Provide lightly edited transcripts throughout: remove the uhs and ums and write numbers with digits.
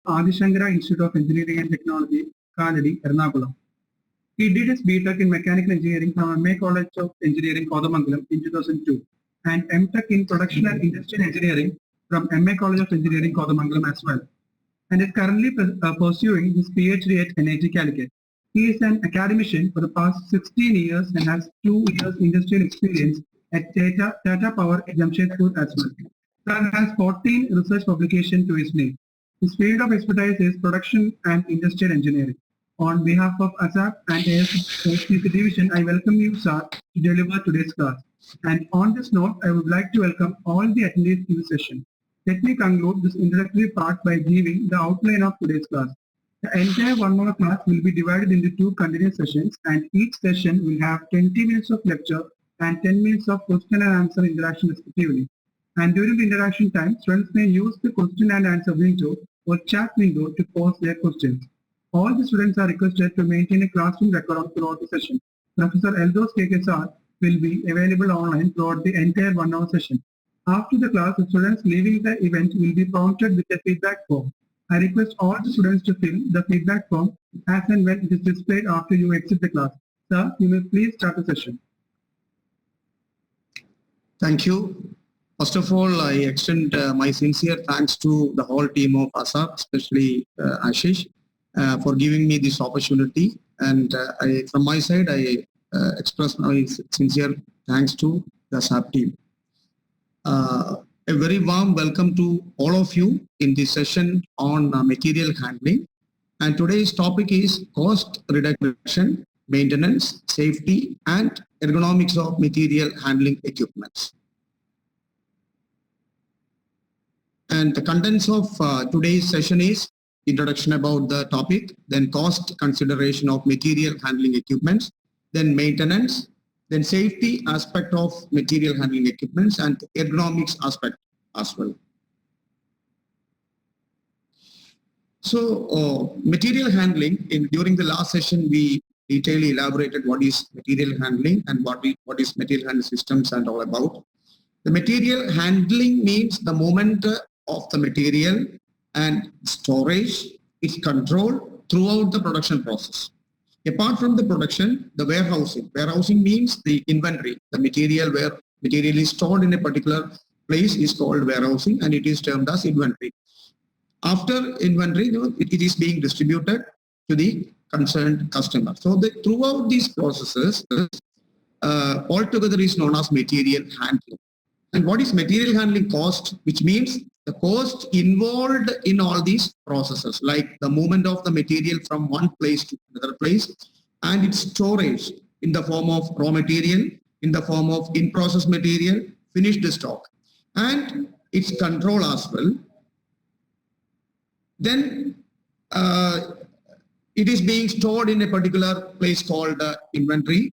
Adishankara Institute of Engineering and Technology, Kaladi, Ernakulam. He did his BTech in Mechanical Engineering from MA College of Engineering, Kodamangalam in 2002 and MTech in Production and Industrial Engineering from MA College of Engineering, Kodamangalam as well, and is currently pursuing his PhD at NIT Calicut. He is an academician for the past 16 years and has 2 years industrial experience at Tata Power Jamshedpur as well. Sir has 14 research publications to his name. His field of expertise is production and industrial engineering. On behalf of ASAP and ASP Division, I welcome you, sir, to deliver today's class. And on this note, I would like to welcome all the attendees in the session. Let me conclude this introductory part by giving the outline of today's class. The entire 1 hour class will be divided into 2 continuous sessions, and each session will have 20 minutes of lecture and 10 minutes of question and answer interaction respectively. And during the interaction time, students may use the question and answer window or chat window to post their questions. All the students are requested to maintain a classroom record throughout the session. Professor Eldos KKSR will be available online throughout the entire 1 hour session. After the class, the students leaving the event will be prompted with a feedback form. I request all the students to fill the feedback form as and when it is displayed after you exit the class. Sir, you may please start the session. Thank you. First of all, I extend my sincere thanks to the whole team of ASAP, especially Ashish, for giving me this opportunity. And from my side, I express my sincere thanks to the ASAP team. A very warm welcome to all of you in this session on material handling. And today's topic is cost reduction, maintenance, safety, and ergonomics of material handling equipments. And the contents of today's session is introduction about the topic, then cost consideration of material handling equipments, then maintenance, then safety aspect of material handling equipments, and ergonomics aspect as well. So material handling, during the last session, we detailedly elaborated what is material handling and what is material handling systems and all about. The material handling means the movement of the material and storage, its control throughout the production process. Apart from the production, the warehousing. Warehousing means the inventory. The material where material is stored in a particular place is called warehousing, and it is termed as inventory. After inventory, it is being distributed to the concerned customer. So throughout these processes, altogether is known as material handling. And what is material handling cost? Which means the cost involved in all these processes, like the movement of the material from one place to another place, and its storage in the form of raw material, in the form of in-process material, finished stock, and its control as well. Then it is being stored in a particular place called inventory,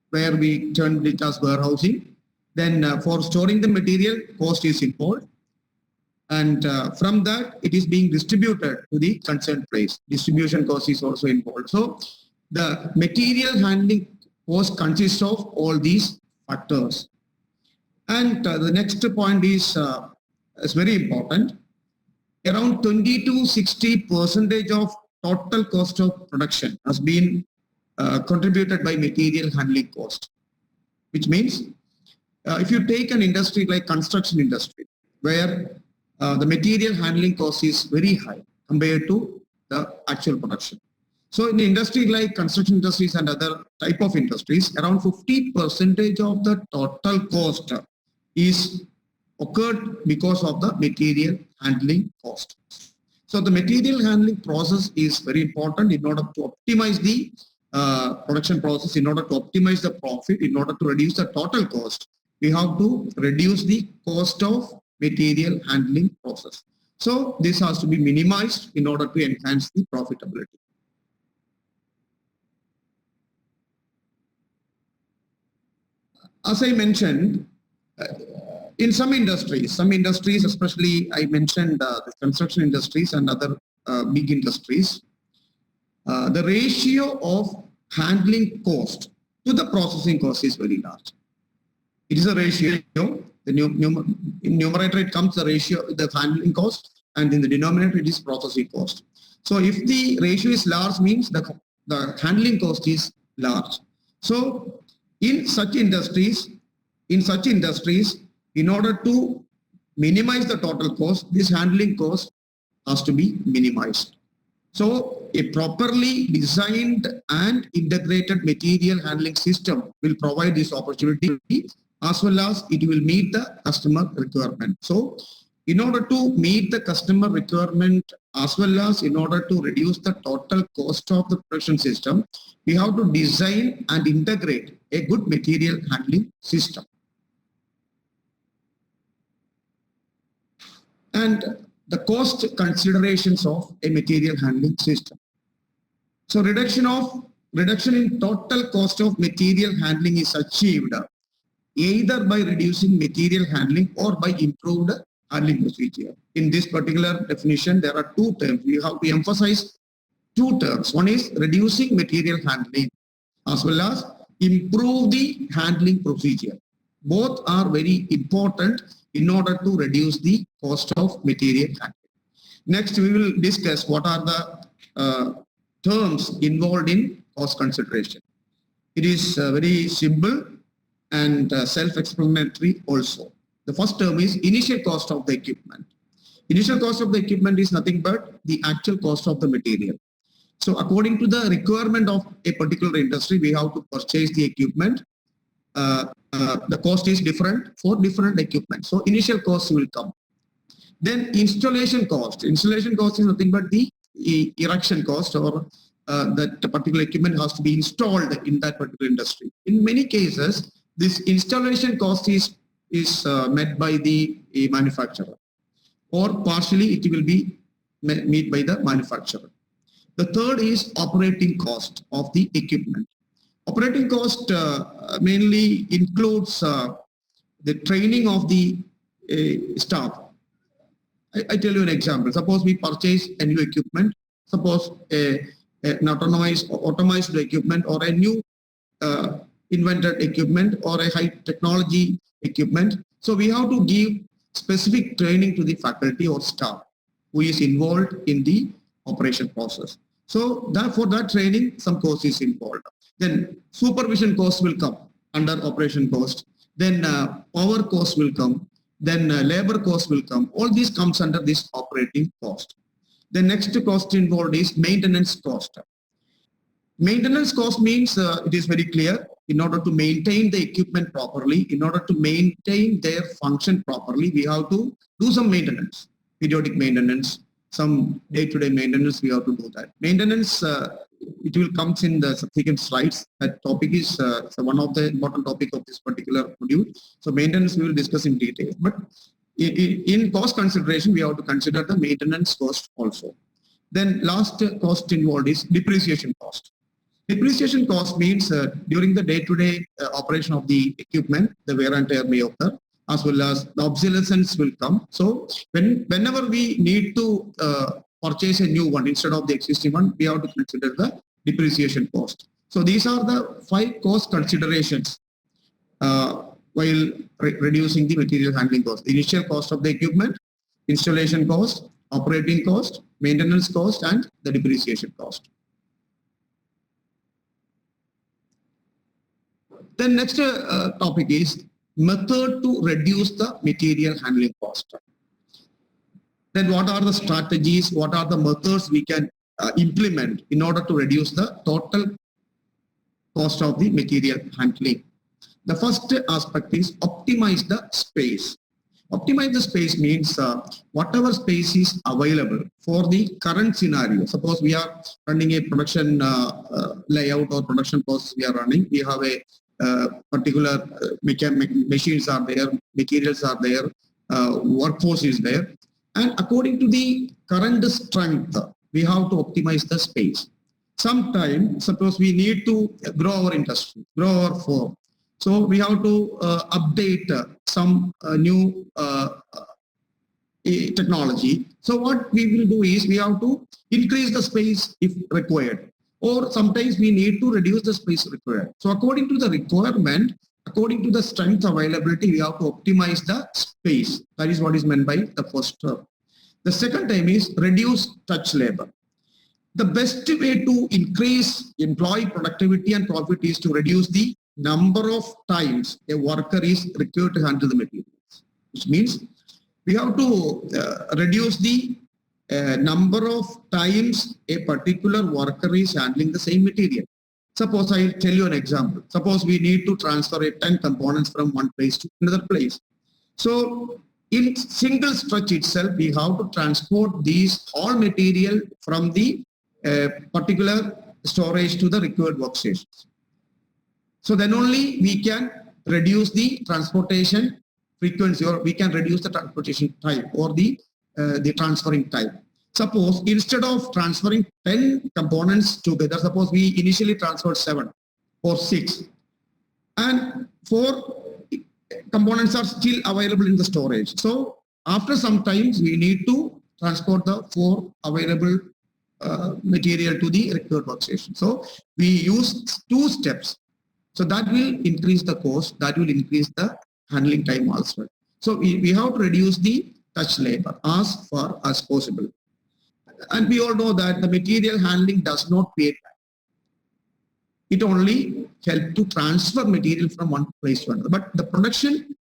where we term it as warehousing. Then for storing the material, cost is involved. And from that, it is being distributed to the concerned place. Distribution cost is also involved. So the material handling cost consists of all these factors. And the next point is very important. Around 20 to 60% of total cost of production has been contributed by material handling cost, which means if you take an industry like construction industry, where the material handling cost is very high compared to the actual production. So in the industry like construction industries and other type of industries, around 50% of the total cost is occurred because of the material handling cost. So the material handling process is very important in order to optimize the production process, in order to optimize the profit, in order to reduce the total cost. We have to reduce the cost of material handling process. So this has to be minimized in order to enhance the profitability. As I mentioned, in some industries, especially I mentioned the construction industries and other big industries, the ratio of handling cost to the processing cost is very large. It is a ratio. In numerator it comes the ratio, the handling cost, and in the denominator it is processing cost. So if the ratio is large means the handling cost is large. So in such industries, in order to minimize the total cost, this handling cost has to be minimized. So a properly designed and integrated material handling system will provide this opportunity as well as it will meet the customer requirement. So in order to meet the customer requirement as well as in order to reduce the total cost of the production system, we have to design and integrate a good material handling system. And the cost considerations of a material handling system. So reduction in total cost of material handling is achieved either by reducing material handling or by improved handling procedure. In this particular definition, there are two terms. We have to emphasize two terms. One is reducing material handling as well as improve the handling procedure. Both are very important in order to reduce the cost of material handling. Next, we will discuss what are the terms involved in cost consideration. It is very simple and self-explanatory also. The first term is initial cost of the equipment. Initial cost of the equipment is nothing but the actual cost of the material. So according to the requirement of a particular industry, we have to purchase the equipment. The cost is different for different equipment. So initial costs will come. Then installation cost. Installation cost is nothing but the erection cost, or that particular equipment has to be installed in that particular industry. In many cases, this installation cost is met by the manufacturer, or partially it will be met by the manufacturer. The third is operating cost of the equipment. Operating cost mainly includes the training of the staff. I tell you an example. Suppose we purchase a new equipment. Suppose an automized equipment or a new invented equipment or a high technology equipment. So we have to give specific training to the faculty or staff who is involved in the operation process. So for that training, some cost is involved. Then supervision cost will come under operation cost. Then power cost will come. Then labor cost will come. All these comes under this operating cost. The next cost involved is maintenance cost. Maintenance cost means it is very clear. In order to maintain the equipment properly, in order to maintain their function properly, we have to do some maintenance, periodic maintenance, some day-to-day maintenance. We have to do that. Maintenance, it will come in the subsequent slides. That topic is one of the important topic of this particular module. So maintenance we will discuss in detail. But in cost consideration, we have to consider the maintenance cost also. Then last cost involved is depreciation cost. Depreciation cost means during the day-to-day operation of the equipment, the wear and tear may occur, as well as the obsolescence will come. So whenever we need to purchase a new one instead of the existing one, we have to consider the depreciation cost. So these are the 5 cost considerations while reducing the material handling cost. The initial cost of the equipment, installation cost, operating cost, maintenance cost, and the depreciation cost. Then next topic is method to reduce the material handling cost. Then what are the strategies, what are the methods we can implement in order to reduce the total cost of the material handling? The first aspect is optimize the space. Optimize the space means whatever space is available for the current scenario. Suppose we are running a production layout or production process we are running. We have a particular machines are there, materials are there, workforce is there. And according to the current strength, we have to optimize the space. Sometimes, suppose we need to grow our industry, grow our firm. So we have to update some new technology. So what we will do is we have to increase the space if required, or sometimes we need to reduce the space required. So according to the requirement, according to the strength availability, we have to optimize the space. That is what is meant by the first term. The second time is reduce touch labor. The best way to increase employee productivity and profit is to reduce the number of times a worker is required to handle the materials, which means we have to reduce the number of times a particular worker is handling the same material. Suppose I tell you an example. Suppose we need to transfer 10 components from one place to another place. So in single stretch itself, we have to transport these all material from the particular storage to the required workstations. So then only we can reduce the transportation frequency, or we can reduce the transportation time or the transferring time. Suppose instead of transferring 10 components together, suppose we initially transferred 7 or 6 and 4 components are still available in the storage. So after some times we need to transport the 4 available material to the required workstation. So we use 2 steps. So that will increase the cost, that will increase the handling time also. So we have to reduce the touch labor as far as possible. And we all know that the material handling does not create time. It only helps to transfer material from one place to another. But the production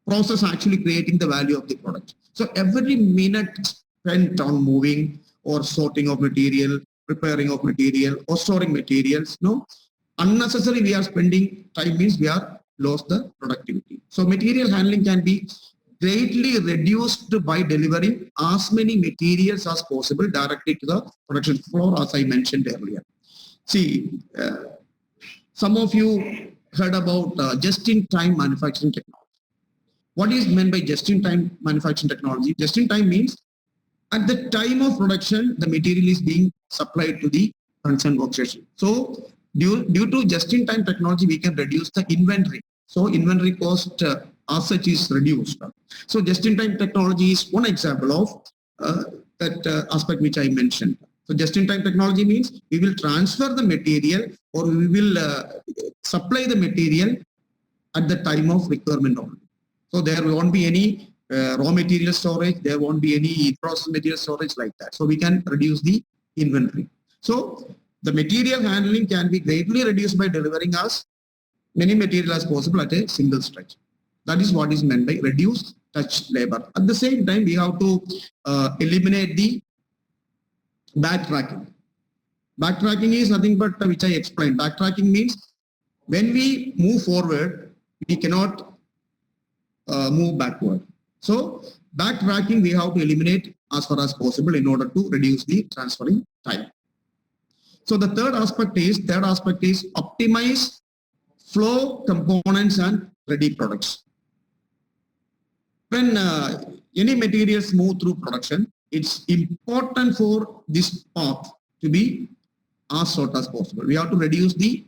process actually creating the value of the product. So every minute spent on moving or sorting of material, preparing of material or storing materials, unnecessarily we are spending time means we are lost the productivity. So material handling can be greatly reduced by delivering as many materials as possible directly to the production floor, as I mentioned earlier. See, some of you heard about just-in-time manufacturing technology. What is meant by just-in-time manufacturing technology? Just-in-time means at the time of production, the material is being supplied to the concerned workstation. So due to just-in-time technology, we can reduce the inventory. So inventory cost as such is reduced. So just-in-time technology is one example of that aspect which I mentioned. So just-in-time technology means we will transfer the material or we will supply the material at the time of requirement only. So there won't be any raw material storage, there won't be any process material storage like that. So we can reduce the inventory. So the material handling can be greatly reduced by delivering as many material as possible at a single stretch. That is what is meant by reduce touch labor. At the same time, we have to eliminate the backtracking. Backtracking is nothing but which I explained. Backtracking means when we move forward, we cannot move backward. So backtracking we have to eliminate as far as possible in order to reduce the transferring time. So the third aspect is optimize flow, components and ready products. When any materials move through production, it's important for this path to be as short as possible. We have to reduce the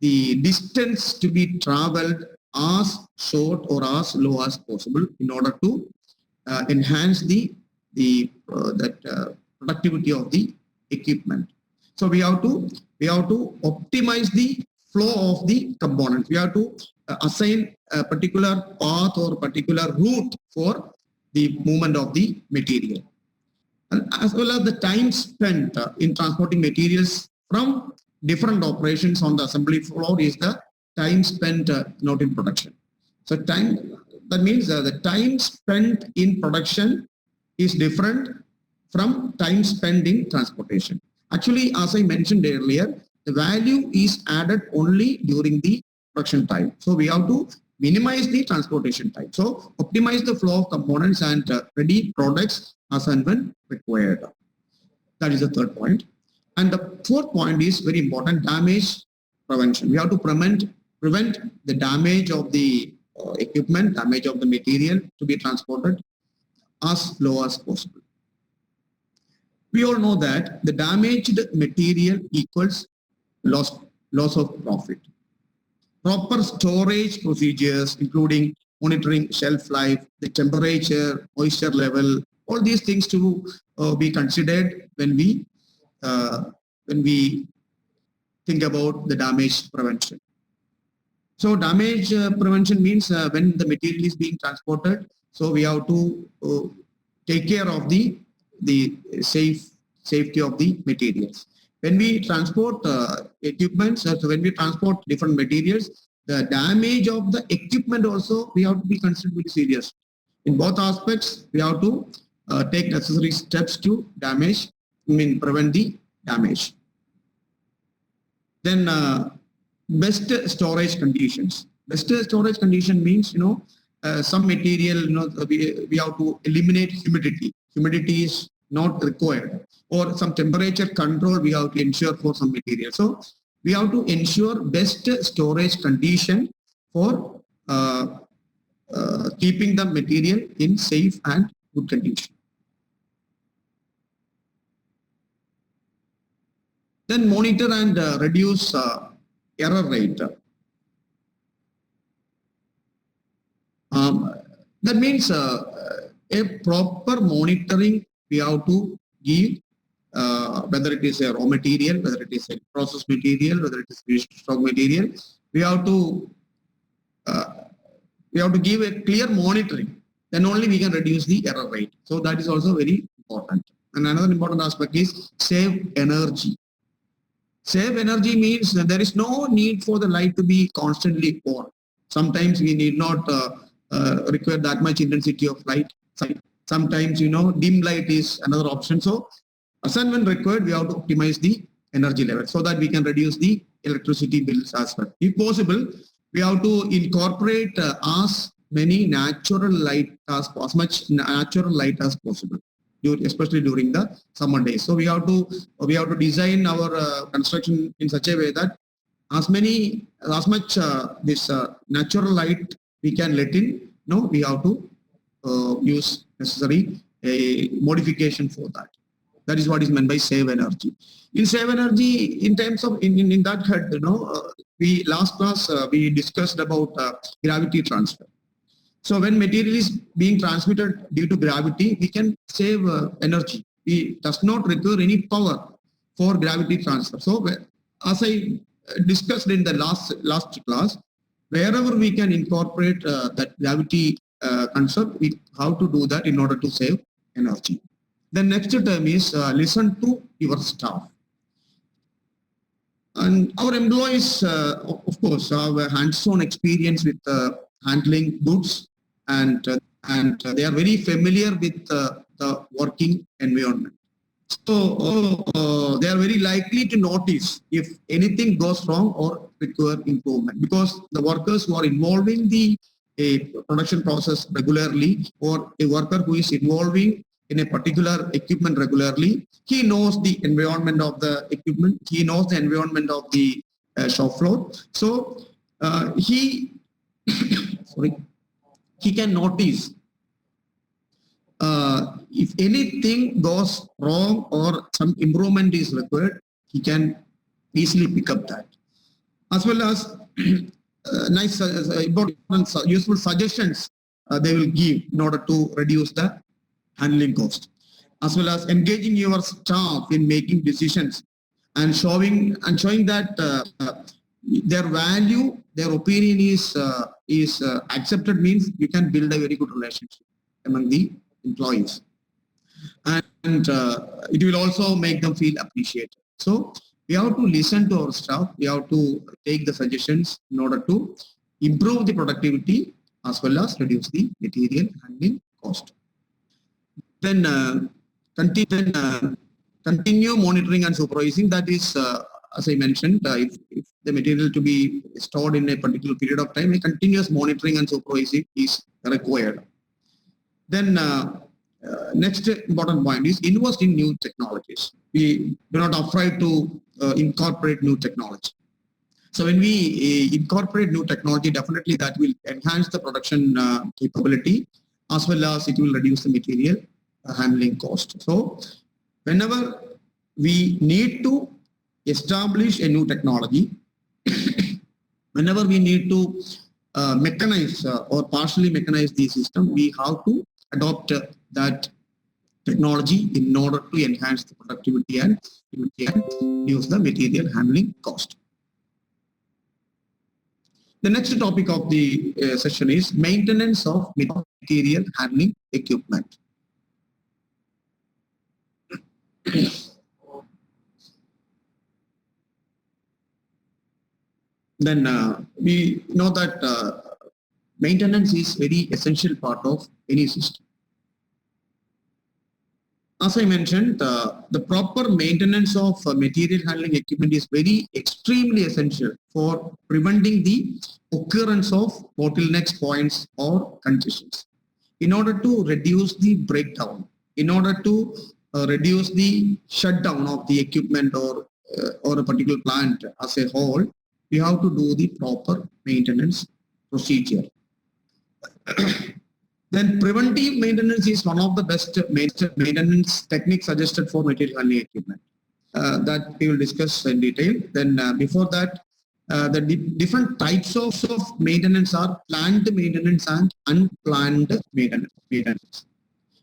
distance to be traveled as short or as low as possible in order to enhance the productivity of the equipment. So we have to optimize the flow of the components. We have to assign a particular path or particular route for the movement of the material, and as well as the time spent in transporting materials from different operations on the assembly floor is the time spent not in production. So that means the time spent in production is different from time spent in transportation. Actually, as I mentioned earlier, the value is added only during the production time. So we have to minimize the transportation time. So optimize the flow of components and ready products as and when required. That is the third point. And the fourth point is very important: damage prevention. We have to prevent the damage of the equipment, damage of the material to be transported as low as possible. We all know that the damaged material equals loss of profit. Proper storage procedures, including monitoring shelf life, the temperature, moisture level, all these things to be considered when we think about the damage prevention. So damage prevention means when the material is being transported, so we have to take care of the safety of the materials. When we transport equipment, so when we transport different materials, the damage of the equipment also we have to be considered very serious. In both aspects, we have to take necessary steps to prevent the damage. Then best storage conditions. Best storage condition means, some material, we have to eliminate humidity. Humidity is not required, or some temperature control we have to ensure for some material. So we have to ensure best storage condition for keeping the material in safe and good condition. Then monitor and reduce error rate. That means a proper monitoring we have to give, whether it is a raw material, whether it is a process material, whether it is finished stock material. We have to give a clear monitoring. Then only we can reduce the error rate. So that is also very important. And another important aspect is save energy. Save energy means that there is no need for the light to be constantly on. Sometimes we need not require that much intensity of light. Sometimes, dim light is another option. So as and when required, we have to optimize the energy level so that we can reduce the electricity bills as well. If possible, we have to incorporate as many natural light as much natural light as possible, especially during the summer days. So we have to design our construction in such a way that as much this natural light we can let in. We have to use necessary modification for that. That is what is meant by save energy. In save energy, in terms of in that head, we last class we discussed about gravity transfer. So when material is being transmitted due to gravity, we can save energy. It does not require any power for gravity transfer. So as I discussed in the last class, wherever we can incorporate that gravity concept, we have to do that in order to save energy. The next term is listen to your staff. And our employees, of course, have a hands-on experience with handling goods, and they are very familiar with the working environment. So they are very likely to notice if anything goes wrong or require improvement, because the workers who are involving the production process regularly, or a worker who is involving in a particular equipment regularly, he knows the environment of the equipment, he knows the environment of the shop floor. So he can notice if anything goes wrong or some improvement is required, he can easily pick up that. As well as nice, important, useful suggestions they will give in order to reduce the handling cost. As well as engaging your staff in making decisions and showing that their value, their opinion is accepted, means you can build a very good relationship among the employees, and it will also make them feel appreciated. So we have to listen to our staff. We have to take the suggestions in order to improve the productivity as well as reduce the material handling cost. Then continue monitoring and supervising. That is, as I mentioned, if the material to be stored in a particular period of time, a continuous monitoring and supervising is required. Then next important point is invest in new technologies. We do not afraid to incorporate new technology. So when we incorporate new technology, definitely that will enhance the production capability, as well as it will reduce the material handling cost. So whenever we need to establish a new technology, whenever we need to mechanize or partially mechanize the system, we have to adopt that technology in order to enhance the productivity and reduce the material handling cost. The next topic of the session is maintenance of material handling equipment. Then we know that maintenance is very essential part of any system. As I mentioned, the proper maintenance of material handling equipment is very extremely essential for preventing the occurrence of bottlenecks, points, or congestions. In order to reduce the breakdown, in order to reduce the shutdown of the equipment or a particular plant as a whole, we have to do the proper maintenance procedure. Then preventive maintenance is one of the best maintenance techniques suggested for material handling equipment. That we will discuss in detail. Then before that, the different types of maintenance are planned maintenance and unplanned maintenance.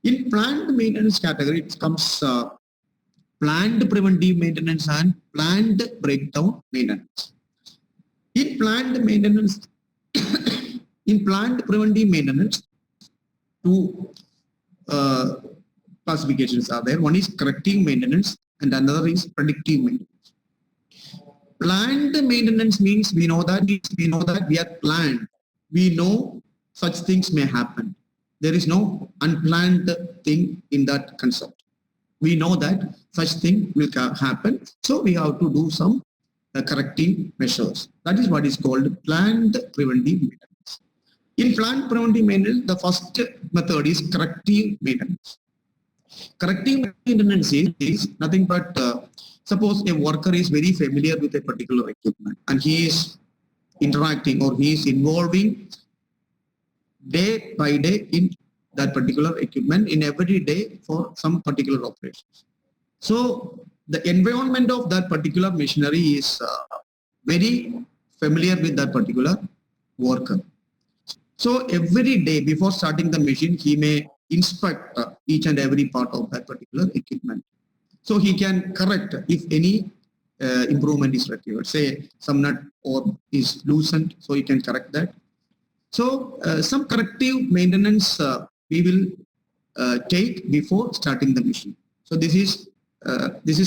In planned maintenance category, it comes planned preventive maintenance and planned breakdown maintenance. In planned maintenance, in planned preventive maintenance, two classifications are there. One is corrective maintenance and another is predictive maintenance. Planned maintenance means we know that we are planned. We know such things may happen. There is no unplanned thing in that concept. We know that such thing will happen. So we have to do some corrective measures. That is what is called planned preventive maintenance. In planned preventive maintenance, the first method is corrective maintenance. Corrective maintenance is nothing but suppose a worker is very familiar with a particular equipment and he is interacting or he is involving day by day in that particular equipment in every day for some particular operations. So the environment of that particular machinery is very familiar with that particular worker. So every day before starting the machine, he may inspect each and every part of that particular equipment. So he can correct if any improvement is required. Say some nut or is loosened, so he can correct that. So some corrective maintenance we will take before starting the machine. So this is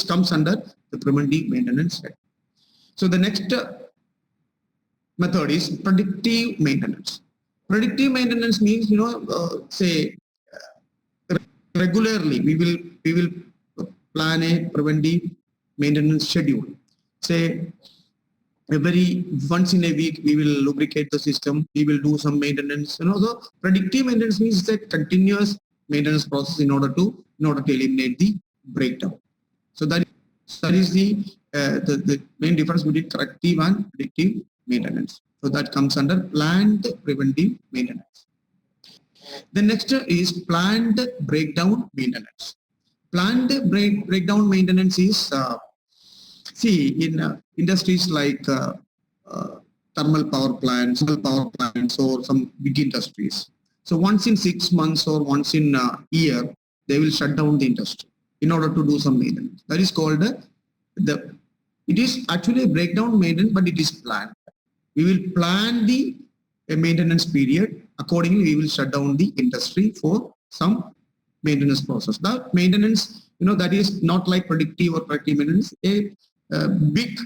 comes under the preventive maintenance. So the next method is predictive maintenance. Predictive maintenance means, say regularly we will plan a preventive maintenance schedule. Say once in a week we will lubricate the system, we will do some maintenance. So predictive maintenance means it's a continuous maintenance process in order to eliminate the breakdown. So that is the main difference between corrective and predictive maintenance. So that comes under planned preventive maintenance. The next is planned breakdown maintenance. Planned breakdown maintenance is in industries like thermal power plants or some big industries. So once in 6 months or once in a year, they will shut down the industry in order to do some maintenance. That is called it is actually a breakdown maintenance, but it is planned. We will plan the maintenance period. Accordingly, we will shut down the industry for some maintenance process. That maintenance, that is not like predictive or corrective maintenance. A big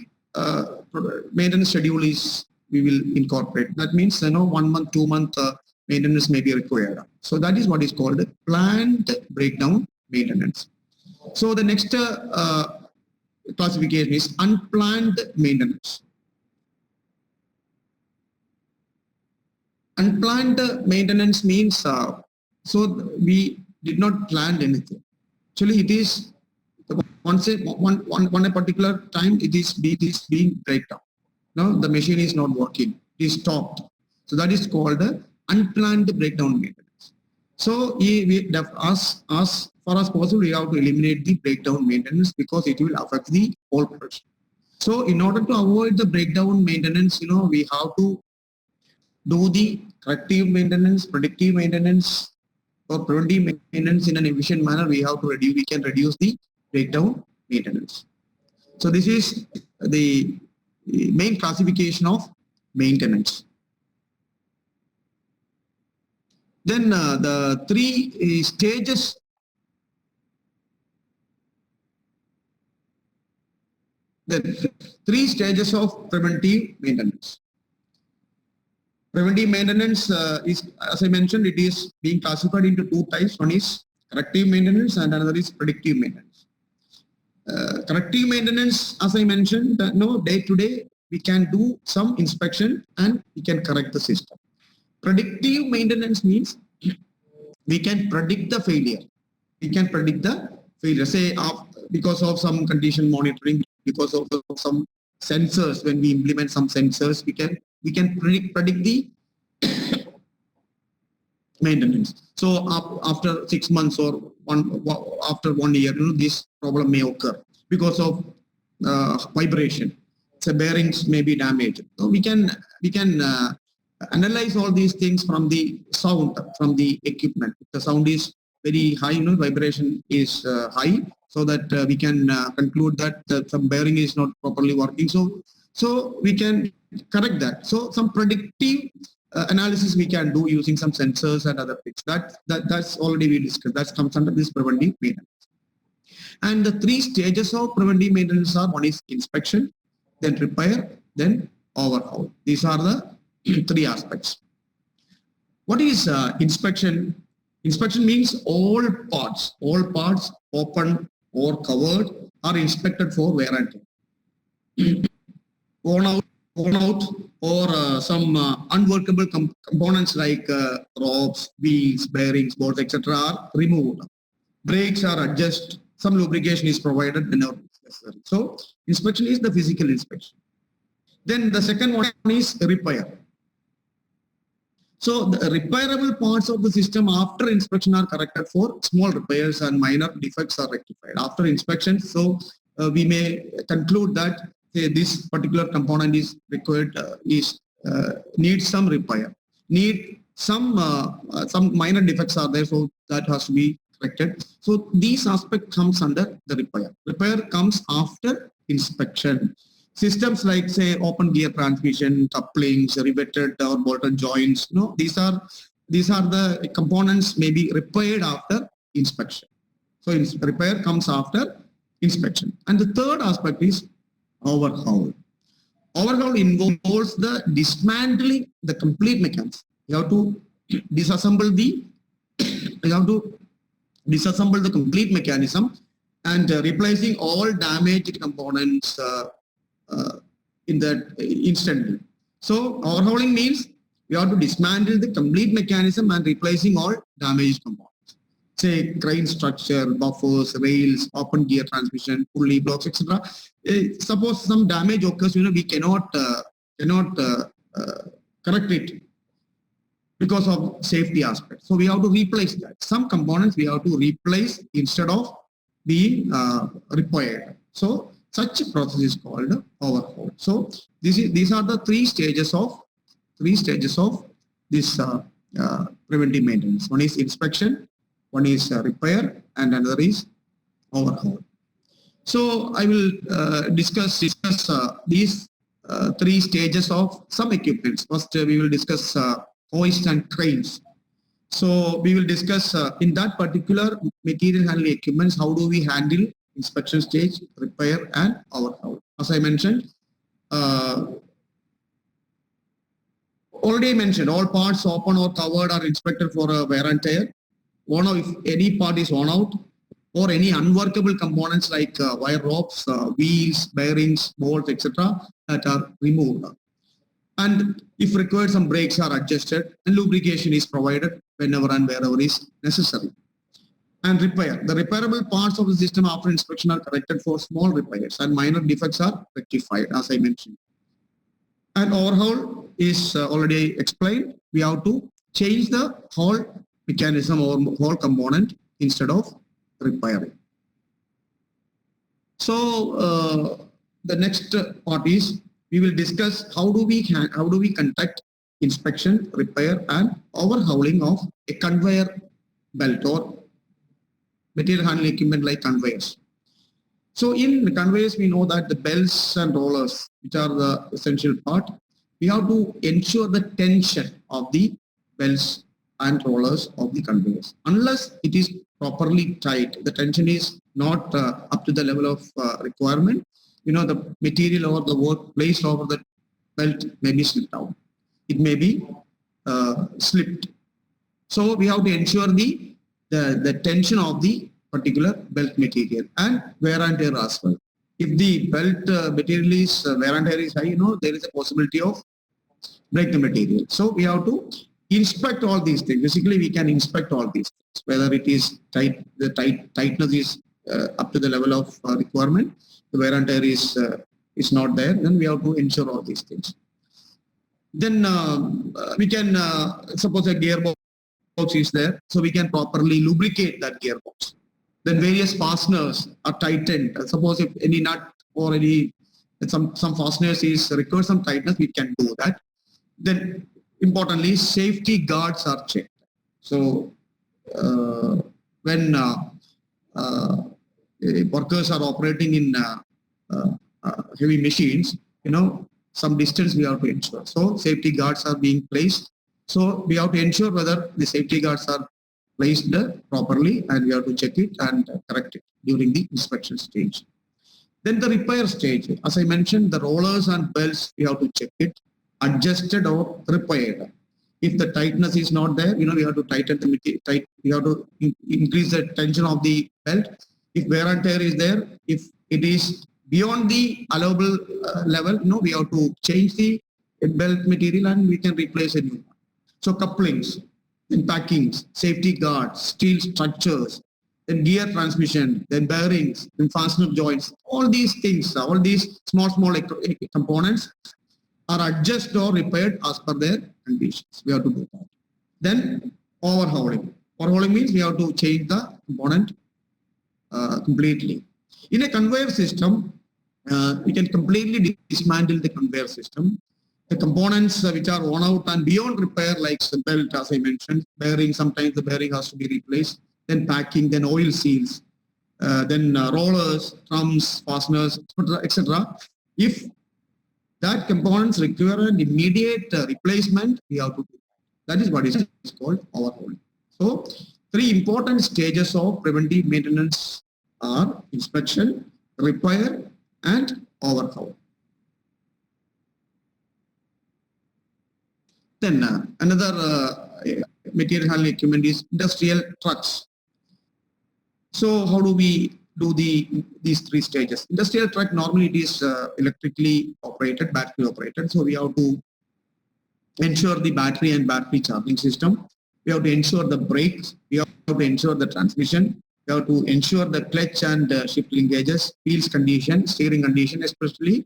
maintenance schedule is we will incorporate. That means 1 month, 2 month maintenance may be required. So that is what is called planned breakdown maintenance. So the next classification is unplanned maintenance. Unplanned maintenance means so we did not plan anything. Actually, it is once one particular time it is being breakdown. No, the machine is not working. It is stopped. So that is called unplanned breakdown maintenance. So as far as possible, we have to eliminate the breakdown maintenance because it will affect the whole production. So in order to avoid the breakdown maintenance, we have to do the corrective maintenance, predictive maintenance, or preventive maintenance in an efficient manner. We can reduce the breakdown maintenance. So this is the main classification of maintenance. Then the 3 stages Then 3 stages of preventive maintenance. Preventive maintenance is, as I mentioned, it is being classified into 2 types. One is corrective maintenance and another is predictive maintenance. Corrective maintenance, as I mentioned, day to day we can do some inspection and we can correct the system. Predictive maintenance means we can predict the failure. We can predict the failure. Say because of some condition monitoring, because of some sensors, when we implement some sensors, we can predict the maintenance. So after 6 months or after 1 year, this problem may occur because of vibration. So bearings may be damaged. So we can analyze all these things from the sound from the equipment. If the sound is very high, vibration is high, so that we can conclude that some bearing is not properly working. So we can correct that. So some predictive analysis we can do using some sensors and other things. That's already we discussed. That comes under this preventive maintenance. And the 3 stages of preventive maintenance are: one is inspection, then repair, then overhaul. These are the 3 aspects. What is inspection? Inspection means all parts, open or covered, are inspected for wear and tear. Worn out, or some unworkable components like ropes, wheels, bearings, bolts, etc. are removed. Brakes are adjusted. Some lubrication is provided whenever necessary. So inspection is the physical inspection. Then the second one is repair. So the repairable parts of the system after inspection are corrected for small repairs and minor defects are rectified. After inspection, so we may conclude that this particular component is required, needs some repair, some minor defects are there, so that has to be corrected. So these aspect comes under the repair. Repair comes after inspection. Systems like, say, open gear transmission, couplings, riveted or bolted joints, these are the components may be repaired after inspection. So repair comes after inspection. And the third aspect is overhaul. Overhaul involves the dismantling the complete mechanism. You have to disassemble the complete mechanism and replacing all damaged components in that instantly. So overhauling means we have to dismantle the complete mechanism and replacing all damaged components. Say crane structure, buffers, rails, open gear transmission, pulley blocks, etc. Suppose some damage occurs, we cannot correct it because of safety aspect. So we have to replace that. Some components we have to replace instead of being repaired. So such a process is called overhaul. So these are the 3 stages of this preventive maintenance. One is inspection, one is repair, and another is overhaul. So I will discuss these 3 stages of some equipments. First, we will discuss hoist and cranes. So we will discuss in that particular material handling equipments, how do we handle inspection stage, repair, and overhaul. As I mentioned, already mentioned, all parts open or covered are inspected for wear and tear. If any part is worn out, or any unworkable components like wire ropes, wheels, bearings, bolts, etc. that are removed. And if required, some brakes are adjusted and lubrication is provided whenever and wherever is necessary. And repair. The repairable parts of the system after inspection are corrected for small repairs and minor defects are rectified, as I mentioned. And overhaul is already explained. We have to change the whole mechanism or whole component instead of repairing. So the next part is we will discuss how do we conduct inspection, repair, and overhauling of a conveyor belt or material handling equipment like conveyors. So in the conveyors, we know that the belts and rollers, which are the essential part, we have to ensure the tension of the belts and rollers of the conveyors. Unless it is properly tight, the tension is not up to the level of requirement, the material or the work placed over the belt may be slipped out. It may be slipped. So we have to ensure the tension of the particular belt material and wear and tear as well. If the belt material is wear and tear is high, there is a possibility of break the material. So we have to inspect all these things. Basically, we can inspect all these things, whether it is tight, the tightness is up to the level of requirement, the wear and tear is not there, then we have to ensure all these things. Then we can, suppose a gearbox is there, so we can properly lubricate that gearbox. Then various fasteners are tightened. Suppose if any nut or some fasteners require some tightness, we can do that. Then importantly, safety guards are checked. So when workers are operating in heavy machines, some distance we have to ensure. So safety guards are being placed. So we have to ensure whether the safety guards are placed properly, and we have to check it and correct it during the inspection stage. Then the repair stage, as I mentioned, the rollers and belts, we have to check it, adjusted or repaired. If the tightness is not there, we have to tighten the material, we have to increase the tension of the belt. If wear and tear is there, if it is beyond the allowable level, we have to change the belt material and we can replace a new one. So couplings, then packings, safety guards, steel structures, then gear transmission, then bearings, then fastener joints, all these things, all these small components are adjusted or repaired as per their conditions. We have to do that. Then overhauling. Overhauling means we have to change the component completely. In a conveyor system, we can completely dismantle the conveyor system. The components which are worn out and beyond repair, like the belt, as I mentioned, bearing, sometimes the bearing has to be replaced, then packing, then oil seals, then rollers, drums, fasteners, etc. If that components require an immediate replacement, we have to do that. That is what is called overhauling. So 3 important stages of preventive maintenance are inspection, repair, and overhaul. Then another material handling equipment is industrial trucks. So how do we do these 3 stages? Industrial truck, normally it is electrically operated, battery operated. So we have to ensure the battery and battery charging system. We have to ensure the brakes. We have to ensure the transmission. We have to ensure the clutch and shift linkages, wheels condition, steering condition especially,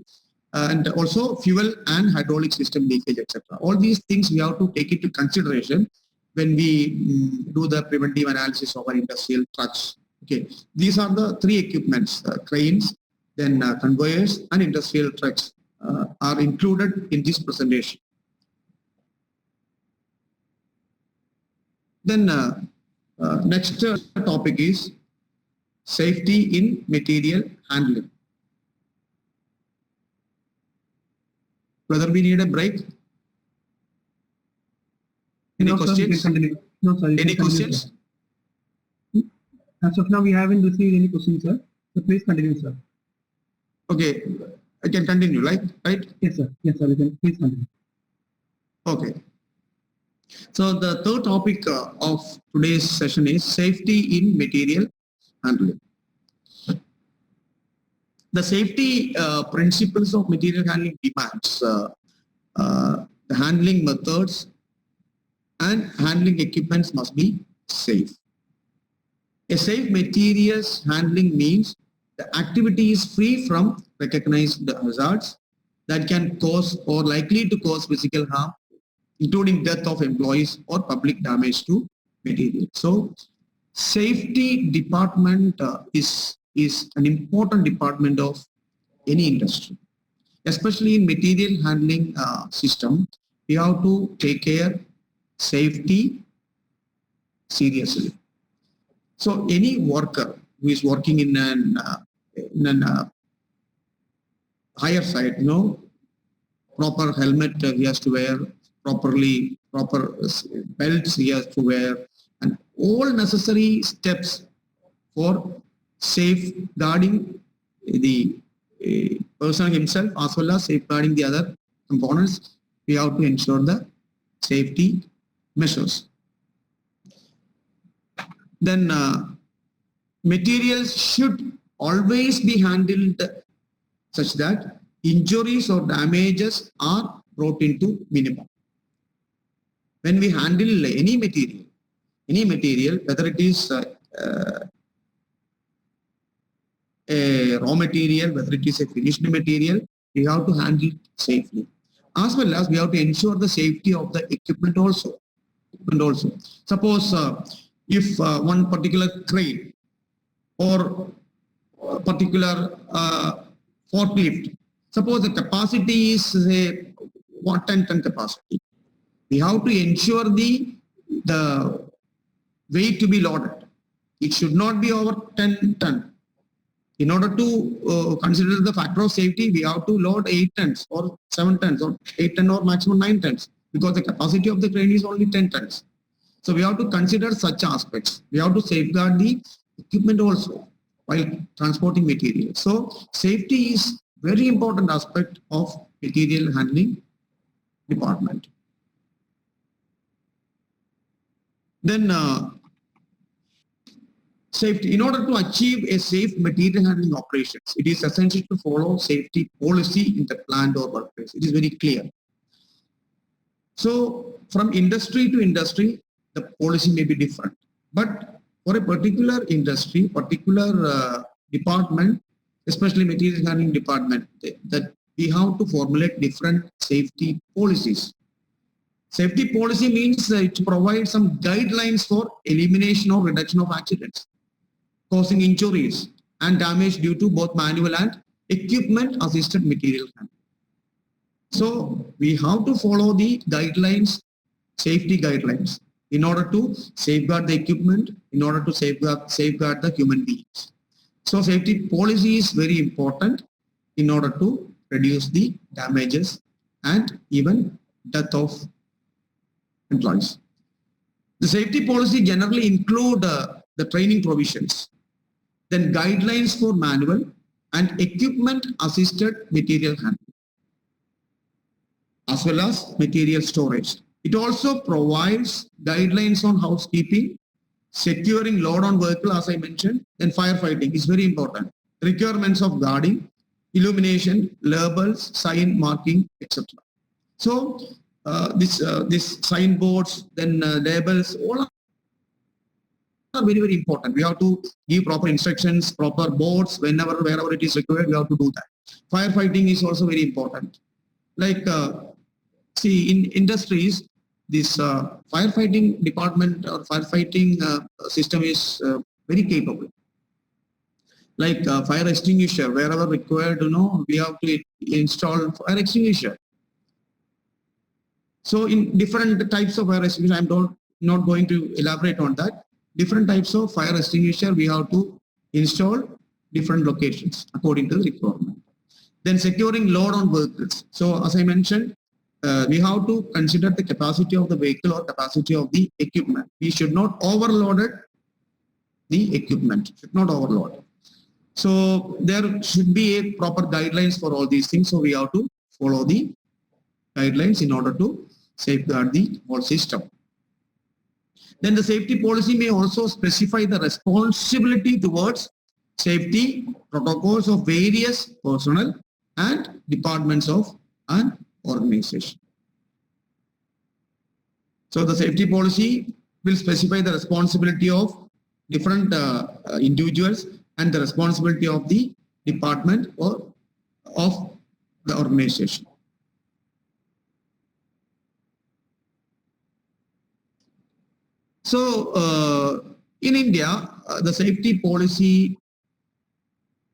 and also fuel and hydraulic system leakage, etc. All these things we have to take into consideration when we do the preventive analysis of our industrial trucks. Okay, these are the 3 equipments: cranes, then conveyors, and industrial trucks are included in this presentation. Then next topic is safety in material handling. Whether we need a break? Any questions? No, sir. Any questions? As of now, we haven't received any questions, sir. So please continue, sir. Okay, I can continue, right? Yes, sir. Yes, sir. We can please continue. Okay. So the third topic of today's session is safety in material handling. The safety principles of material handling demands the handling methods and handling equipments must be safe. A safe materials handling means the activity is free from recognized hazards that can cause or likely to cause physical harm, including death of employees or public damage to material. So safety department is an important department of any industry, especially in material handling system. We have to take care safety seriously. So any worker who is working in an higher side, proper helmet he has to wear, proper belts he has to wear, and all necessary steps for safeguarding the person himself as well as safeguarding the other components, we have to ensure the safety measures. Then materials should always be handled such that injuries or damages are brought into minimum. When we handle any material, whether it is a raw material, whether it is a finished material, we have to handle it safely. As well as we have to ensure the safety of the equipment also. Suppose if one particular crane or particular forklift, suppose the capacity is say 10 ton capacity, we have to ensure the weight to be loaded. It should not be over 10 ton. In order to consider the factor of safety, we have to load 8 tons or 7 tons or 8 tons or maximum 9 tons because the capacity of the crane is only 10 tons. So we have to consider such aspects. We have to safeguard the equipment also while transporting material. So safety is very important aspect of material handling department. Then safety. In order to achieve a safe material handling operations, it is essential to follow safety policy in the plant or workplace. It is very clear. So from industry to industry, the policy may be different. But for a particular industry, particular department, especially material handling department, that we have to formulate different safety policies. Safety policy means it provides some guidelines for elimination or reduction of accidents causing injuries and damage due to both manual and equipment assisted material handling. So we have to follow the guidelines, safety guidelines, in order to safeguard the equipment, in order to safeguard the human beings. So safety policy is very important in order to reduce the damages and even death of employees. The safety policy generally include the training provisions, then guidelines for manual and equipment assisted material handling, as well as material storage. It also provides guidelines on housekeeping, securing load on vehicle, as I mentioned, then firefighting is very important. Requirements of guarding, illumination, labels, sign marking, etc. So this signboards, then labels, all are very, very important. We have to give proper instructions, proper boards, wherever it is required, we have to do that. Firefighting is also very important. Like, see, in industries, this firefighting department or firefighting system is very capable. Like fire extinguisher, wherever required, we have to install fire extinguisher. So in different types of fire extinguisher, I'm not going to elaborate on that. Different types of fire extinguisher we have to install different locations according to the requirement. Then securing load on vehicles. So as I mentioned, we have to consider the capacity of the vehicle or capacity of the equipment. We should not overload the equipment, should not overload. So there should be a proper guidelines for all these things. So we have to follow the guidelines in order to safeguard the whole system. Then the safety policy may also specify the responsibility towards safety protocols of various personnel and departments of an organization. So the safety policy will specify the responsibility of different individuals and the responsibility of the department or of the organization. So in India, the safety policy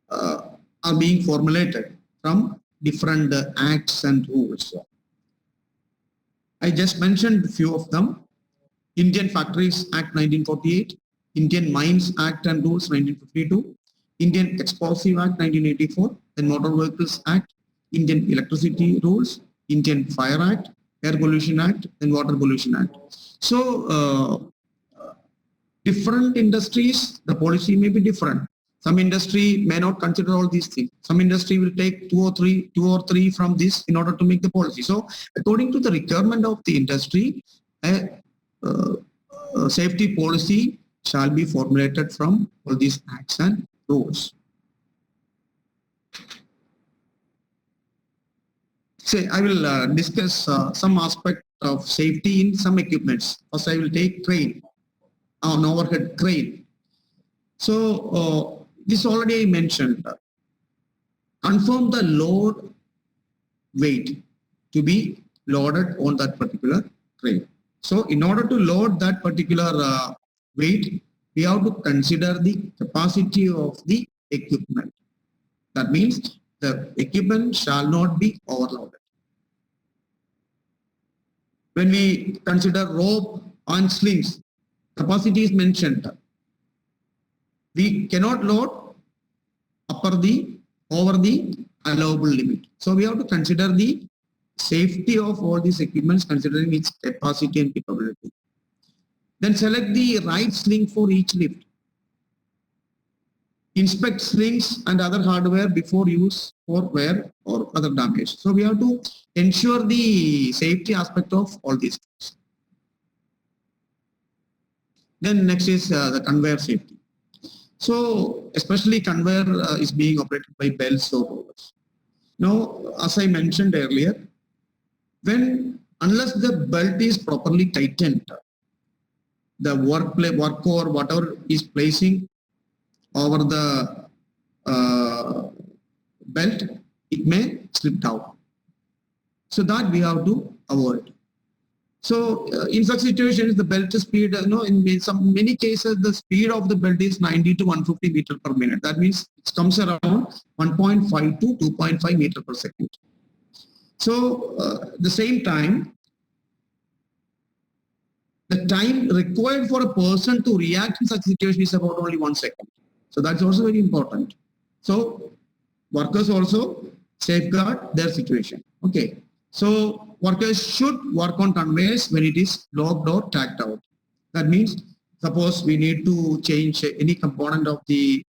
are being formulated from different acts and rules. I just mentioned a few of them. Indian Factories Act 1948, Indian Mines Act and Rules 1952, Indian Explosive Act 1984, then Motor Vehicles Act, Indian Electricity Rules, Indian Fire Act, Air Pollution Act, then Water Pollution Act. So different industries, the policy may be different. Some industry may not consider all these things. Some industry will take two or three from this in order to make the policy. So according to the requirement of the industry, a safety policy shall be formulated from all these acts and rules. Say, I will discuss some aspect of safety in some equipments. First, I will take crane, an overhead crane. So this already I mentioned. Confirm the load weight to be loaded on that particular crane. So in order to load that particular weight, we have to consider the capacity of the equipment. That means the equipment shall not be overloaded. When we consider rope and slings, capacity is mentioned. We cannot load over the allowable limit. So we have to consider the safety of all these equipments considering its capacity and capability. Then select the right sling for each lift. Inspect slings and other hardware before use for wear or other damage. So we have to ensure the safety aspect of all these things. Then next is the conveyor safety. So especially conveyor is being operated by belts or rollers. Now, as I mentioned earlier, unless the belt is properly tightened, the work or whatever is placing over the belt, it may slip down. So that we have to avoid. So in such situations, the belt speed, in many cases, the speed of the belt is 90 to 150 meters per minute. That means it comes around 1.5 to 2.5 meters per second. So the same time, the time required for a person to react in such situation is about only 1 second. So that's also very important. So workers also safeguard their situation. Okay. So workers should work on conveyors when it is locked or tacked out. That means suppose we need to change any component of the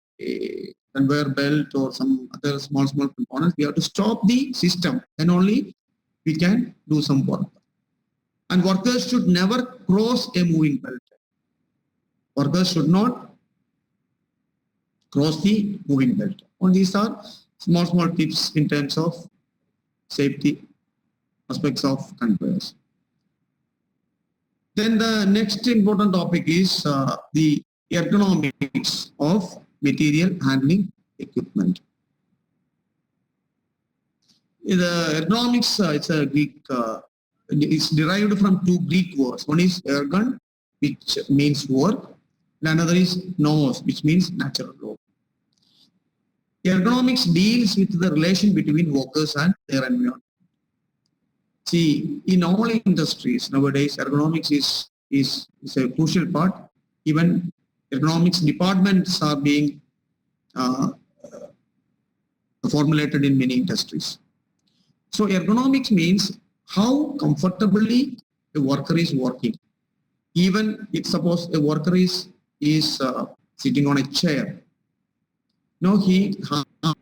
conveyor belt or some other small components, we have to stop the system, then only we can do some work. And workers should never cross a moving belt. Workers should not cross the moving belt. All these are small tips in terms of safety aspects of conveyors. Then the next important topic is the ergonomics of material handling equipment. The ergonomics, it's a Greek, it's derived from two Greek words. One is ergon, which means work, and another is nomos, which means natural law. Ergonomics deals with the relation between workers and their environment. See, in all industries nowadays, ergonomics is a crucial part. Even ergonomics departments are being formulated in many industries. So ergonomics means how comfortably a worker is working. Even if suppose a worker is sitting on a chair, no, he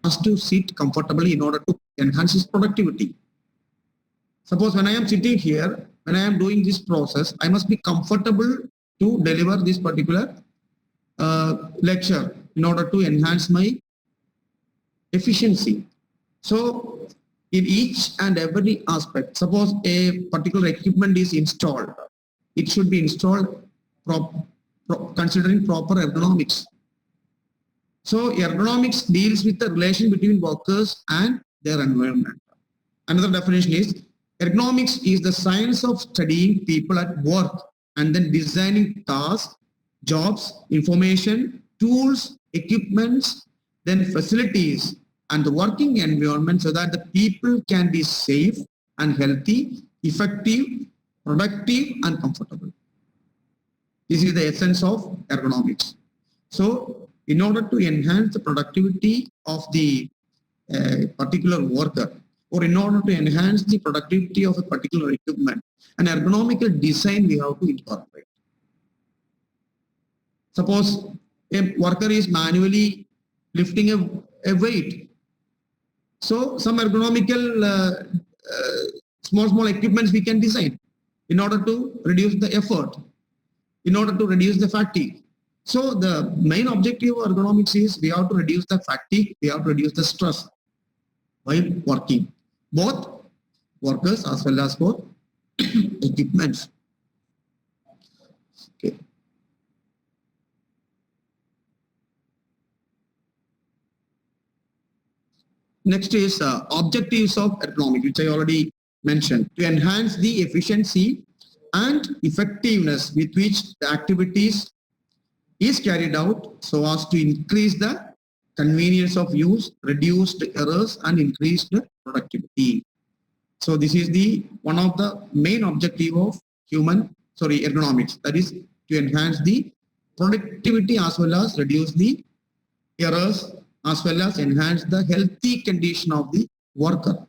has to sit comfortably in order to enhance his productivity. Suppose when I am sitting here, when I am doing this process, I must be comfortable to deliver this particular lecture in order to enhance my efficiency. So in each and every aspect, suppose a particular equipment is installed, it should be installed considering proper ergonomics. So ergonomics deals with the relation between workers and their environment. Another definition is ergonomics is the science of studying people at work and then designing tasks, jobs, information, tools, equipments, then facilities and the working environment so that the people can be safe and healthy, effective, productive and comfortable. This is the essence of ergonomics. So in order to enhance the productivity of the particular worker, or in order to enhance the productivity of a particular equipment, an ergonomical design we have to incorporate. Suppose a worker is manually lifting a weight. So some ergonomical small equipments we can design in order to reduce the effort, in order to reduce the fatigue. So the main objective of ergonomics is we have to reduce the fatigue, we have to reduce the stress while working, both workers as well as for equipments. Okay. Next is objectives of ergonomics, which I already mentioned, to enhance the efficiency and effectiveness with which the activities is carried out so as to increase the convenience of use, reduce the errors and increase the productivity. So this is the one of the main objective of ergonomics, that is to enhance the productivity as well as reduce the errors as well as enhance the healthy condition of the worker.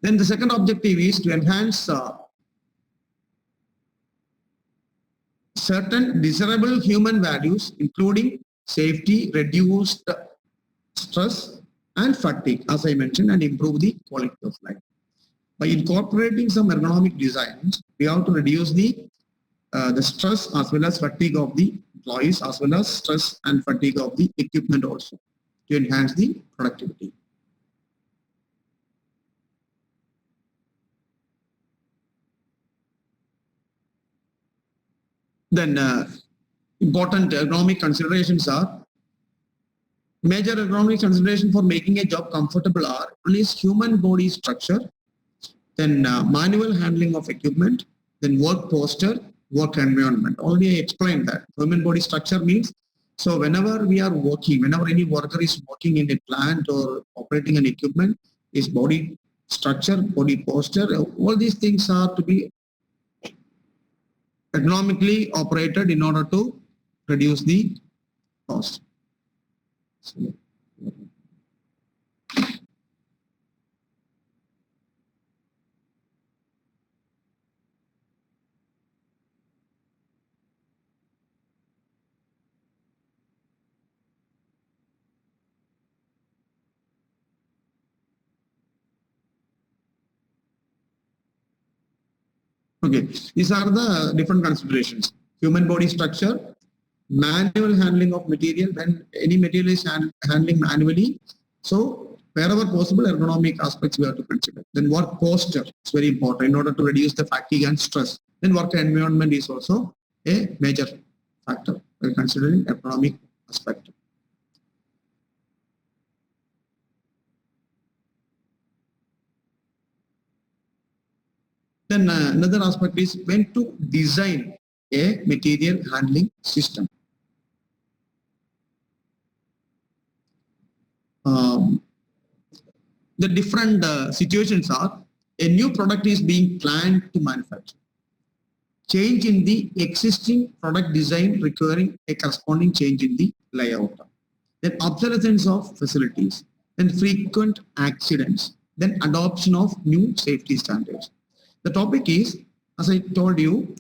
Then the second objective is to enhance certain desirable human values, including safety, reduced stress and fatigue, as I mentioned, and improve the quality of life. By incorporating some ergonomic designs, we have to reduce the stress as well as fatigue of the employees, as well as stress and fatigue of the equipment also, to enhance the productivity. Then important ergonomic considerations are, major ergonomic consideration for making a job comfortable are, one is human body structure, then manual handling of equipment, then work posture, work environment. Already I explained that. Human body structure means, so whenever we are working, whenever any worker is working in a plant or operating an equipment, his body structure, body posture, all these things are to be ergonomically operated in order to reduce the cost. Okay, these are the different considerations. Human body structure, manual handling of material, when any material is handling manually. So wherever possible, ergonomic aspects we have to consider. Then work posture is very important in order to reduce the fatigue and stress. Then work environment is also a major factor when considering ergonomic aspect. Then another aspect is when to design a material handling system. The different situations are, a new product is being planned to manufacture, change in the existing product design requiring a corresponding change in the layout, then obsolescence of facilities, then frequent accidents, then adoption of new safety standards. The topic is, as I told you,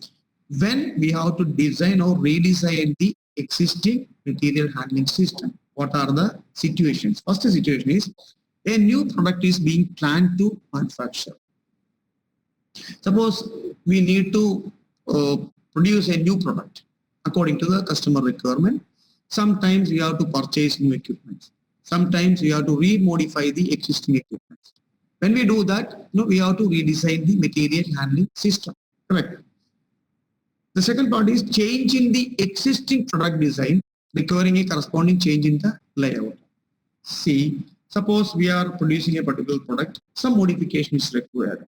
when we have to design or redesign the existing material handling system, what are the situations? First situation is, a new product is being planned to manufacture. Suppose we need to produce a new product according to the customer requirement. Sometimes we have to purchase new equipment. Sometimes we have to remodify the existing equipment. When we do that, we have to redesign the material handling system. Correct. The second part is change in the existing product design requiring a corresponding change in the layout. See, suppose we are producing a particular product, some modification is required.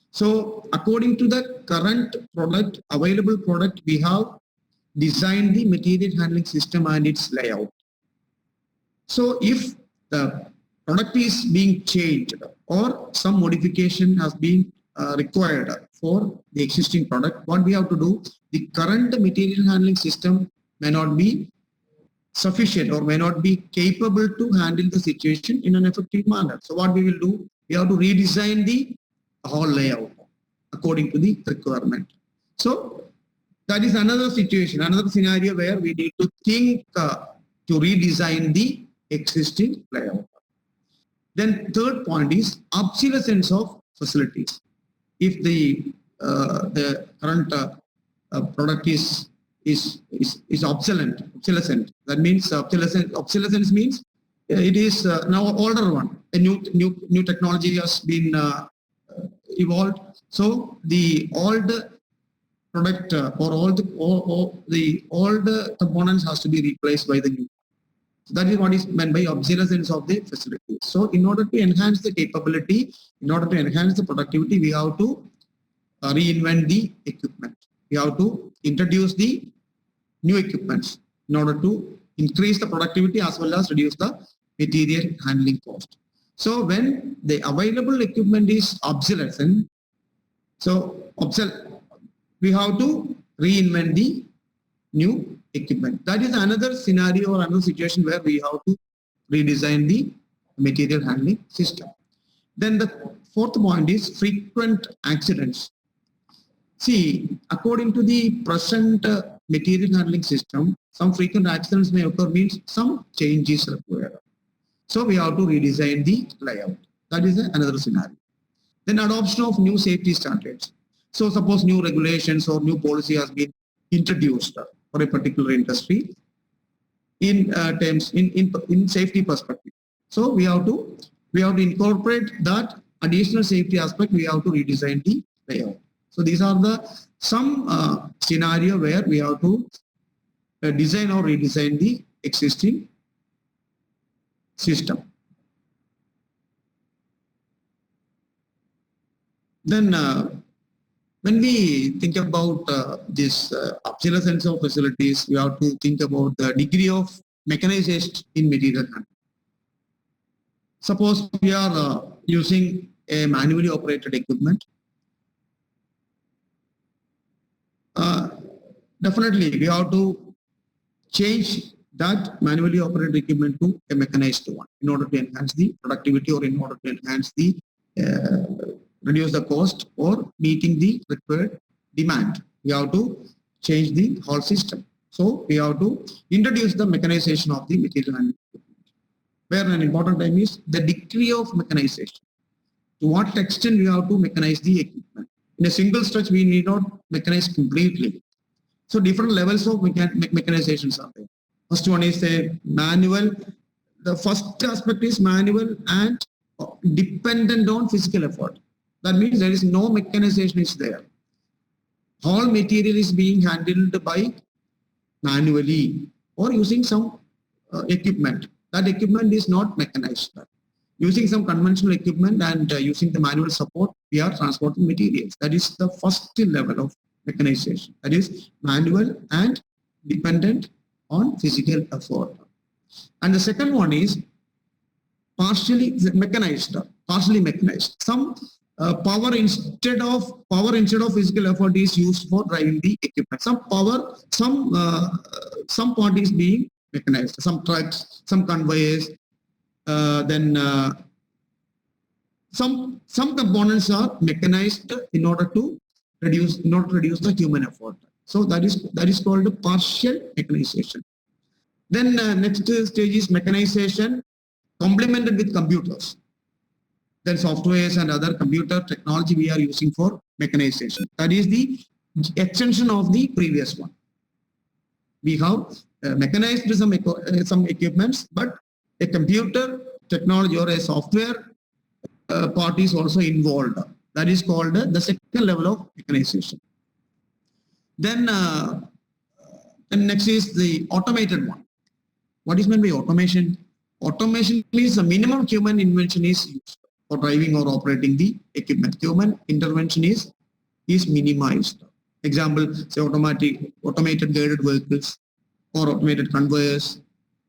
So according to the current product, available product, we have designed the material handling system and its layout. So if the product is being changed or some modification has been required for the existing product, what we have to do, the current material handling system may not be sufficient or may not be capable to handle the situation in an effective manner. So what we will do, we have to redesign the whole layout according to the requirement. So that is another situation, another scenario where we need to think to redesign the existing layout. Then third point is obsolescence of facilities. If the current product is obsolescent, that means obsolescence means it is now older one. A new technology has been evolved. So the old product or all the old components has to be replaced by the new. So that is what is meant by obsolescence of the facility. So in order to enhance the capability, in order to enhance the productivity, we have to reinvent the equipment. We have to introduce the new equipments in order to increase the productivity as well as reduce the material handling cost. So when the available equipment is obsolescent, we have to reinvent the new equipment. That is another scenario or another situation where we have to redesign the material handling system. Then the fourth point is frequent accidents. See, according to the present material handling system, some frequent accidents may occur, means some changes required. So we have to redesign the layout. That is another scenario. Then adoption of new safety standards. So suppose new regulations or new policy has been introduced for a particular industry in terms in safety perspective. So we have to incorporate that additional safety aspect. We have to redesign the layout. So these are the some scenario where we have to design or redesign the existing system. Then when we think about this obsolescence of facilities, we have to think about the degree of mechanization in material handling. Suppose we are using a manually operated equipment. Definitely we have to change that manually operated equipment to a mechanized one in order to enhance the productivity or in order to enhance the reduce the cost or meeting the required demand. We have to change the whole system. So we have to introduce the mechanization of the material handling equipment. Where an important time is the degree of mechanization. To what extent we have to mechanize the equipment. In a single stretch, we need not mechanize completely. So different levels of mechanizations are there. First one is a manual. The first aspect is manual and dependent on physical effort. That means there is no mechanization is there. All material is being handled by manually or using some equipment. That equipment is not mechanized. Using some conventional equipment and using the manual support, we are transporting materials. That is the first level of mechanization. That is manual and dependent on physical effort. And the second one is partially mechanized. Some power instead of physical effort is used for driving the equipment. Some part is being mechanized. Some trucks, some conveyors. Then some components are mechanized in order to reduce the human effort. So that is called partial mechanization. Then next stage is mechanization complemented with computers. Then softwares and other computer technology we are using for mechanization. That is the extension of the previous one. We have mechanized some equipments, but a computer technology or a software part is also involved. That is called the second level of mechanization. Then next is the automated one. What is meant by automation? Automation means the minimum human intervention is used for driving or operating the equipment. Human intervention is minimized. Example, say automated guided vehicles or automated conveyors,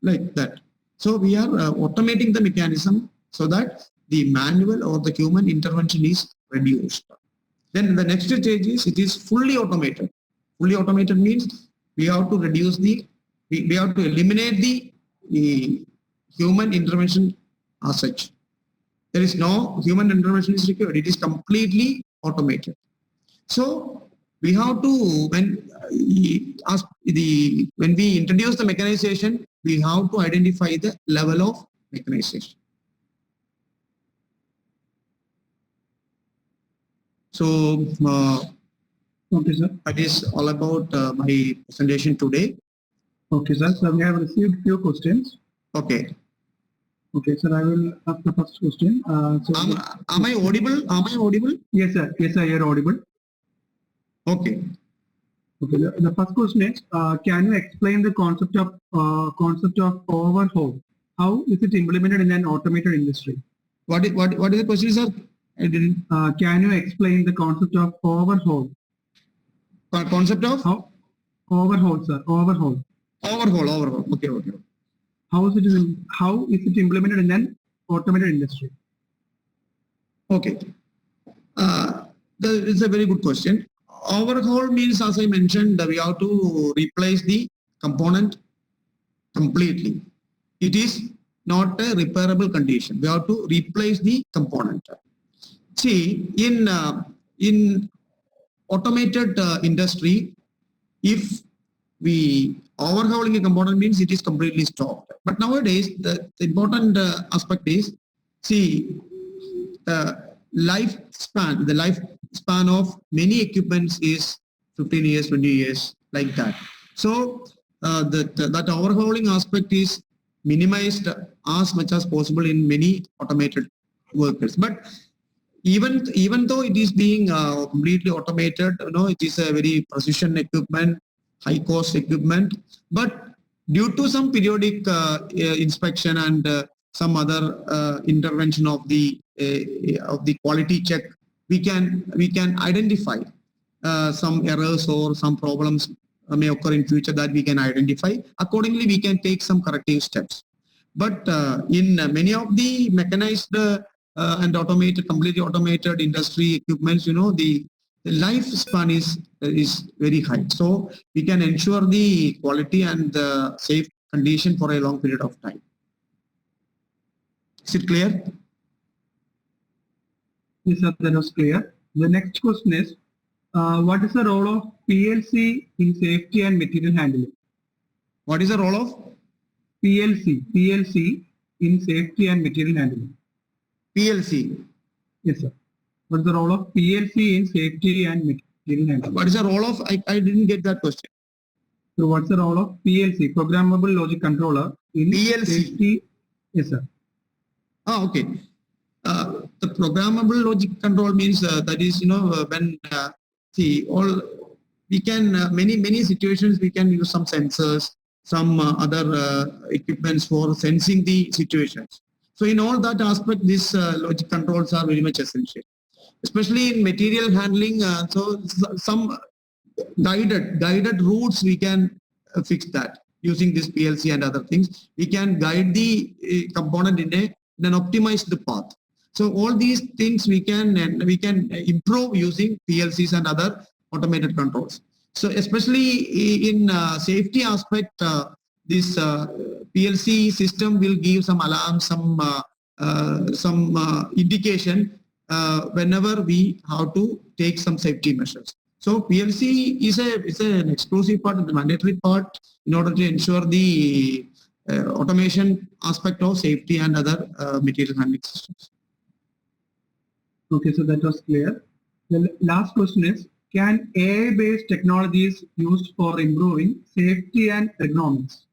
like that. So we are automating the mechanism so that the manual or the human intervention is reduced. Then the next stage is it is fully automated. Fully automated means we have to eliminate the human intervention as such. There is no human intervention is required. It is completely automated. So we have to, when we introduce the mechanization, we have to identify the level of mechanization. So Okay, sir. that is all about my presentation today. Okay, sir. So we have received few questions. Okay. Okay, sir. I will ask the first question. Am I audible? Am I audible? Yes, sir. Yes, sir. You're audible. Okay. Okay. The first question is, can you explain the concept of overhaul? How is it implemented in an automated industry? What is the question, sir? I didn't. Can you explain the concept of overhaul? Concept of Overhaul, sir. Overhaul. Overhaul. Okay. How is it implemented in an automated industry? Okay. It's a very good question. Overhaul means, as I mentioned, we have to replace the component completely. It is not a repairable condition. We have to replace the component. See, in automated industry, if we overhauling a component means it is completely stopped. But nowadays, the important aspect is, see, the lifespan of many equipments is 15 years, 20 years, like that. So that overhauling aspect is minimized as much as possible in many automated workers. But even though it is being completely automated, it is a very precision equipment, high cost equipment, but due to some periodic inspection and some other intervention of the quality check, we can identify some errors or some problems may occur in future that we can identify. Accordingly, we can take some corrective steps. But in many of the mechanized and completely automated industry equipments, the lifespan is very high. So we can ensure the quality and the safe condition for a long period of time. Is it clear? Yes, sir, that was clear. The next question is, what is the role of PLC in safety and material handling? What is the role of PLC in safety and material handling? PLC. Yes, sir. What is the role of PLC in safety and material handling? What is the role of? I didn't get that question. So what's the role of PLC, Programmable Logic Controller, in PLC. safety? Yes, sir. Okay. The programmable logic control means that is, when we can many situations we can use some sensors, some other equipments for sensing the situations. So in all that aspect, these logic controls are very much essential, especially in material handling. So some guided routes we can fix that using this PLC and other things. We can guide the component in an optimized path. So all these things we can improve using PLCs and other automated controls. So especially in safety aspect, this PLC system will give some alarm, some indication whenever we have to take some safety measures. So PLC is an exclusive part, the mandatory part, in order to ensure the automation aspect of safety and other material handling systems. Okay, so that was clear. The last question is, can AI-based technologies used for improving safety and ergonomics?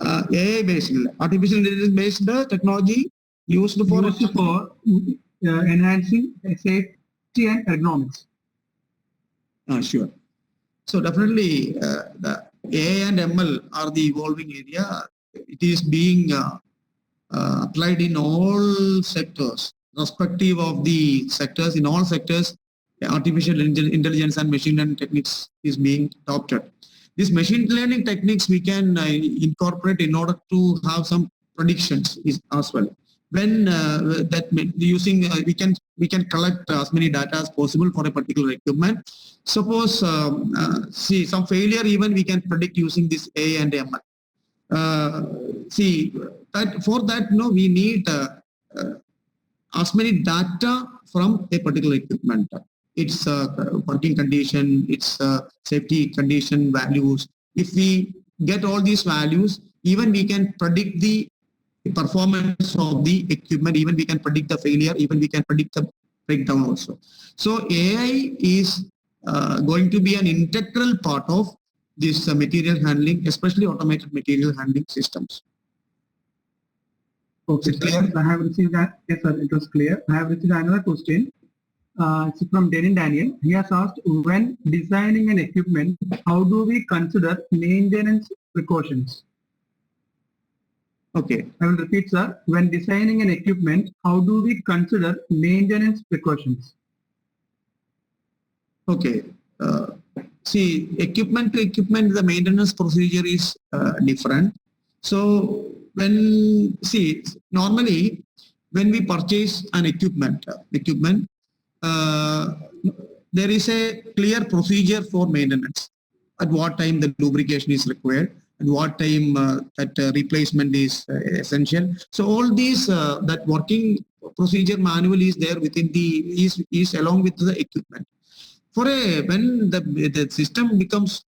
AI-based, artificial intelligence-based technology used for enhancing safety and ergonomics. Sure. So definitely the AI and ML are the evolving area. It is being applied in all sectors, irrespective of the sectors. In all sectors, artificial intelligence and machine learning techniques is being adopted. These machine learning techniques we can incorporate in order to have some predictions as well. When we can collect as many data as possible for a particular equipment. Suppose some failure even we can predict using this AI and ML. For that we need as many data from a particular equipment. its working condition, its safety condition values. If we get all these values, even we can predict the performance of the equipment, even we can predict the failure, even we can predict the breakdown also. So AI is going to be an integral part of this material handling, especially automated material handling systems. Okay, Is it sir. clear? I have received that. Yes, sir, it was clear. I have received another question. It's from Derin Daniel. He has asked, when designing an equipment, how do we consider maintenance precautions? Okay. I will repeat, sir. When designing an equipment, how do we consider maintenance precautions? Okay. See, equipment to equipment, the maintenance procedure is different. So normally when we purchase an equipment, there is a clear procedure for maintenance. At what time the lubrication is required, at what time that replacement is essential. So all these that working procedure manual is there within the is along with the equipment. When the system becomes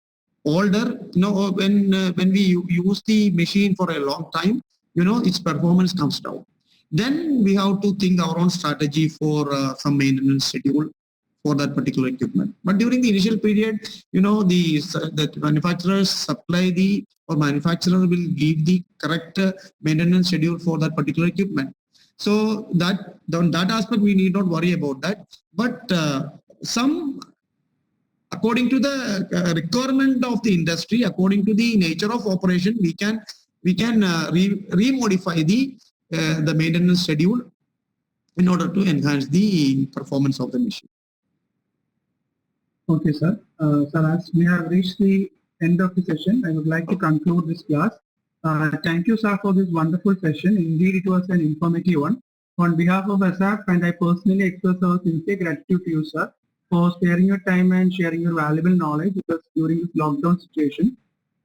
older, when we use the machine for a long time, its performance comes down. Then we have to think our own strategy for some maintenance schedule for that particular equipment. But during the initial period, the manufacturers supply manufacturer will give the correct maintenance schedule for that particular equipment. So that aspect we need not worry about that. But according to the requirement of the industry, according to the nature of operation, we can remodify the maintenance schedule in order to enhance the performance of the machine. Okay, sir. Sir, as we have reached the end of the session, I would like to conclude this class. Thank you, sir, for this wonderful session. Indeed, it was an informative one. On behalf of ASAP, and I personally express our sincere gratitude to you, sir, for sparing your time and sharing your valuable knowledge with us during this lockdown situation.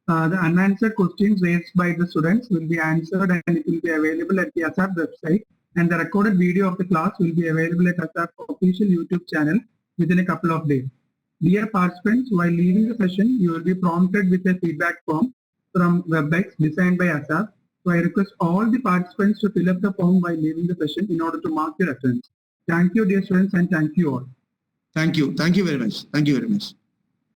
The unanswered questions raised by the students will be answered and it will be available at the ASAP website, and the recorded video of the class will be available at ASAP official YouTube channel within a couple of days. Dear participants, while leaving the session, you will be prompted with a feedback form from WebEx designed by ASAP. So I request all the participants to fill up the form while leaving the session in order to mark your attendance. Thank you, dear students, and thank you all. Thank you. Thank you very much. Thank you very much.